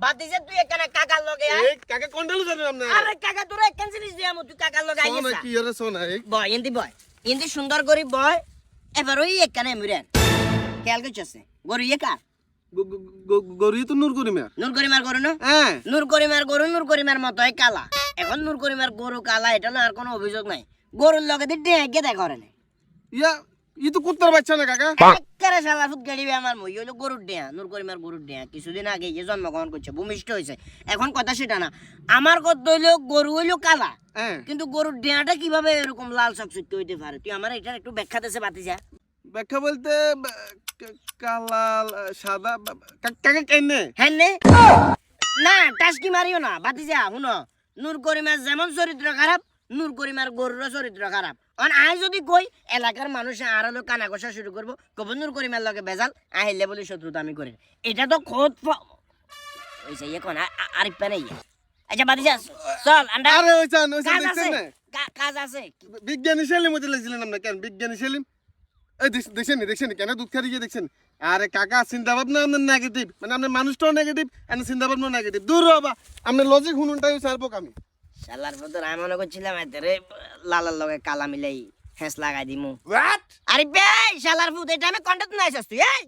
বাতিজা তুই এখানে কাকার লগে আয়। এই কাকা কোনটালো জানেন আপনি? আরে কাকা তোরা একখান জিনিস দিয়া তুই কাকার লগে সোনা আইছিস কি আরে সোনা এই বয় ইন্দি সুন্দর করে বয় এবার ওই এখানে মুরেন খেয়াল করছিস গরু একা গরি তো নূর করি মিয়া। নূর করিমার গরু না হ্যাঁ নূর করিমার গরু নূর করিমার মতোই কালা এখন নূর করিমার গরু কালা এটা না আর কোনো অভিযোগ নাই গরুর লগে দিয়ে ডেকে দেয় করে না ইয়া ই তো কুত্তার বাচ্চা না কাকা। একেবারে শালা ফুট গাড়িবে আমার মই হইলো গরুর ডেয়া নূর করিমার গরুর ডেয়া কিছুদিন আগে যে জন্মগ্রহণ করছে ভূমিষ্ঠ হয়েছে এখন কথা সেটা না আমার কথা হইলো গরু হইলো কালা হ্যাঁ কিন্তু গরুর ডেয়াটা কিভাবে এরকম লাল চকচকে হইতে পারে তুই আমার এটা একটু ব্যাখ্যা দেশে বাতি যা ব্যাখ্যা বলতে কালা সাদা কাকা কেনে হ্যাঁ নে না টাস্কি মারিও না বাতি যা শুনো নূর করিমার যেমন চরিত্র খারাপ নূর করিমার গরুর চরিত্র খারাপ অন আই যদি কই এলাকার মানুষ আর হলো কানা কষা শুরু করবো কব নূর করিমার লগে বেজাল আহিলে বলে শত্রুতা আমি করি এটা তো খোদ হইছে এখন আরিফ পানে আচ্ছা বাতি যা চল আন্ডা আরে ওইছান কাজ আছে দেখছেন না কাজ আছে বিজ্ঞানী সেলিম মধ্যে লাগছিলেন আপনি কেন বিজ্ঞানী সেলিম এই দেখছেন কেন দুধ খারি গিয়ে দেখছেন আরে কাকা চিন্তা ভাবনা আপনার নেগেটিভ মানে আপনার মানুষটাও নেগেটিভ আর চিন্তা ভাবনা নেগেটিভ দূর বাবা আপনার লজিক হুনুনটাই সারবো আমি শালার পর আমি মনে করছিলাম এতে লালার লগে কালা মিলাই হেস লাগাই দিমু হোয়াট আরে বে শালার ফুট এটা আমি কন্টাক্ট নাই তুই এই